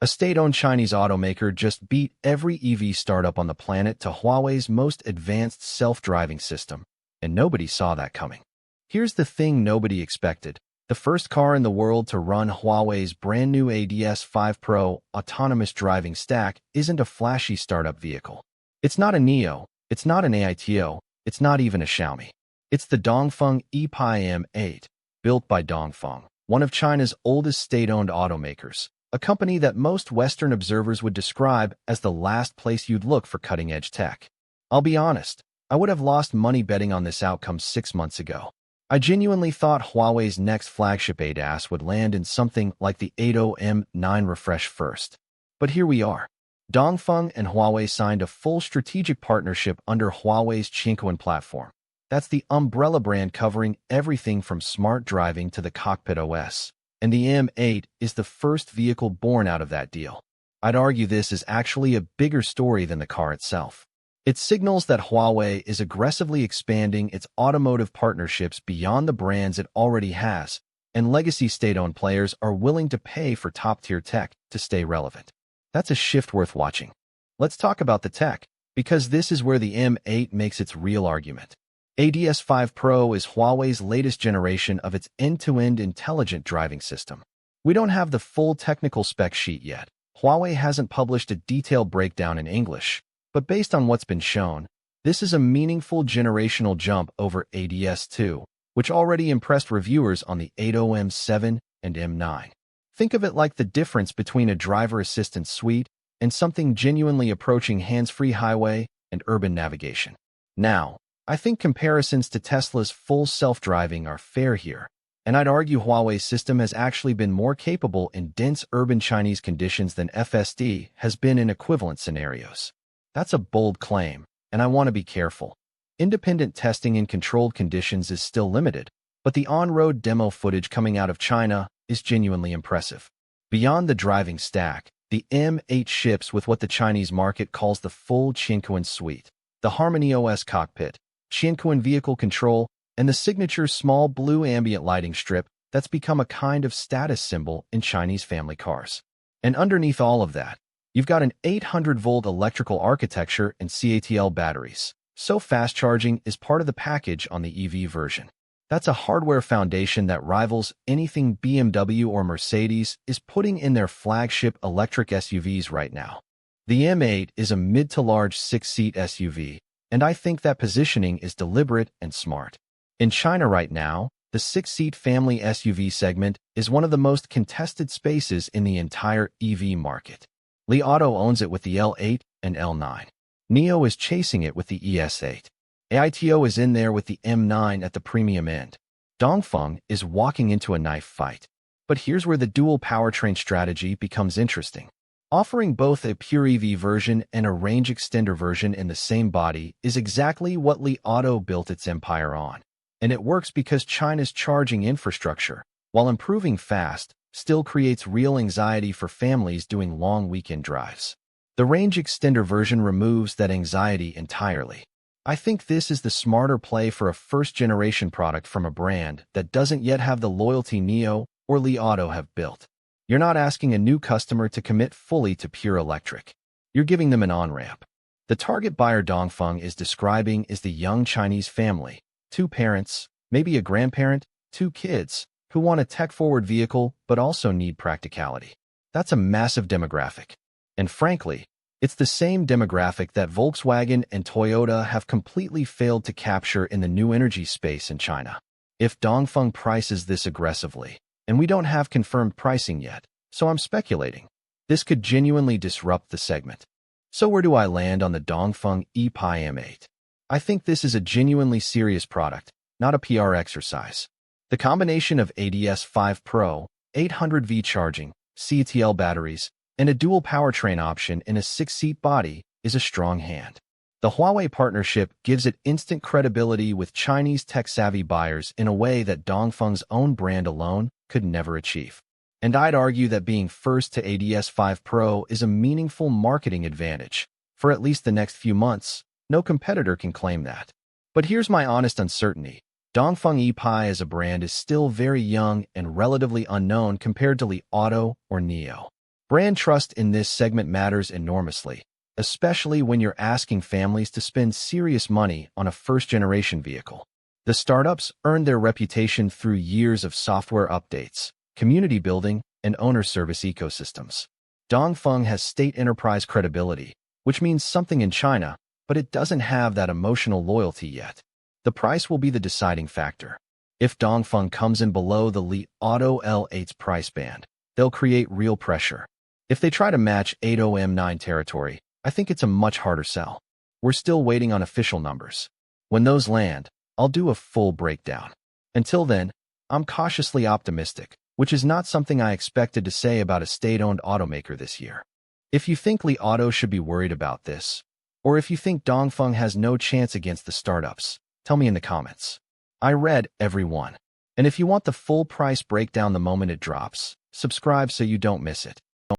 A state-owned Chinese automaker just beat every EV startup on the planet to Huawei's most advanced self-driving system, and nobody saw that coming. Here's the thing nobody expected. The first car in the world to run Huawei's brand new ADS 5 Pro autonomous driving stack isn't a flashy startup vehicle. It's not a NIO, it's not an AITO, it's not even a Xiaomi. It's the Dongfeng Yipai M8, built by Dongfeng, one of China's oldest state-owned automakers, a company that most Western observers would describe as the last place you'd look for cutting-edge tech. I'll be honest, I would have lost money betting on this outcome 6 months ago. I genuinely thought Huawei's next flagship ADAS would land in something like the ADO M9 refresh first. But here we are. Dongfeng and Huawei signed a full strategic partnership under Huawei's Qiankun platform. That's the umbrella brand covering everything from smart driving to the cockpit OS. And the M8 is the first vehicle born out of that deal. I'd argue this is actually a bigger story than the car itself. It signals that Huawei is aggressively expanding its automotive partnerships beyond the brands it already has, and legacy state-owned players are willing to pay for top-tier tech to stay relevant. That's a shift worth watching. Let's talk about the tech, because this is where the M8 makes its real argument. ADS 5 Pro is Huawei's latest generation of its end-to-end intelligent driving system. We don't have the full technical spec sheet yet. Huawei hasn't published a detailed breakdown in English, but based on what's been shown, this is a meaningful generational jump over ADS 2, which already impressed reviewers on the ADO M7 and M9. Think of it like the difference between a driver assistance suite and something genuinely approaching hands-free highway and urban navigation. Now, I think comparisons to Tesla's full self-driving are fair here, and I'd argue Huawei's system has actually been more capable in dense urban Chinese conditions than FSD has been in equivalent scenarios. That's a bold claim, and I want to be careful. Independent testing in controlled conditions is still limited, but the on-road demo footage coming out of China is genuinely impressive. Beyond the driving stack, the M8 ships with what the Chinese market calls the full Qiankun suite, the Harmony OS cockpit, Qiankun vehicle control, and the signature small blue ambient lighting strip that's become a kind of status symbol in Chinese family cars. And underneath all of that, you've got an 800-volt electrical architecture and CATL batteries, so fast charging is part of the package on the EV version. That's a hardware foundation that rivals anything BMW or Mercedes is putting in their flagship electric SUVs right now. The M8 is a mid-to-large 6-seat SUV, and I think that positioning is deliberate and smart. In China right now, the 6-seat family SUV segment is one of the most contested spaces in the entire EV market. Li Auto owns it with the L8 and L9. NIO is chasing it with the ES8. AITO is in there with the M9 at the premium end. Dongfeng is walking into a knife fight. But here's where the dual powertrain strategy becomes interesting. Offering both a pure EV version and a range extender version in the same body is exactly what Li Auto built its empire on. And it works because China's charging infrastructure, while improving fast, still creates real anxiety for families doing long weekend drives. The range extender version removes that anxiety entirely. I think this is the smarter play for a first-generation product from a brand that doesn't yet have the loyalty NIO or Li Auto have built. You're not asking a new customer to commit fully to pure electric. You're giving them an on-ramp. The target buyer Dongfeng is describing is the young Chinese family, 2 parents, maybe a grandparent, 2 kids, who want a tech-forward vehicle but also need practicality. That's a massive demographic. And frankly, it's the same demographic that Volkswagen and Toyota have completely failed to capture in the new energy space in China. If Dongfeng prices this aggressively, and we don't have confirmed pricing yet, so I'm speculating, this could genuinely disrupt the segment. So where do I land on the Dongfeng Yipai M8? I think this is a genuinely serious product, not a PR exercise. The combination of ADS 5 Pro, 800V charging, CATL batteries, and a dual powertrain option in a 6-seat body is a strong hand. The Huawei partnership gives it instant credibility with Chinese tech-savvy buyers in a way that Dongfeng's own brand alone could never achieve. And I'd argue that being first to ADS 5 Pro is a meaningful marketing advantage. For at least the next few months, no competitor can claim that. But here's my honest uncertainty. Dongfeng Yipai as a brand is still very young and relatively unknown compared to Li Auto or NIO. Brand trust in this segment matters enormously, especially when you're asking families to spend serious money on a first-generation vehicle. The startups earned their reputation through years of software updates, community building, and owner service ecosystems. Dongfeng has state enterprise credibility, which means something in China, but it doesn't have that emotional loyalty yet. The price will be the deciding factor. If Dongfeng comes in below the Li Auto L8's price band, they'll create real pressure. If they try to match NIO M9 territory, I think it's a much harder sell. We're still waiting on official numbers. When those land, I'll do a full breakdown. Until then, I'm cautiously optimistic, which is not something I expected to say about a state-owned automaker this year. If you think Li Auto should be worried about this, or if you think Dongfeng has no chance against the startups, tell me in the comments. I read every one. And if you want the full price breakdown the moment it drops, subscribe so you don't miss it.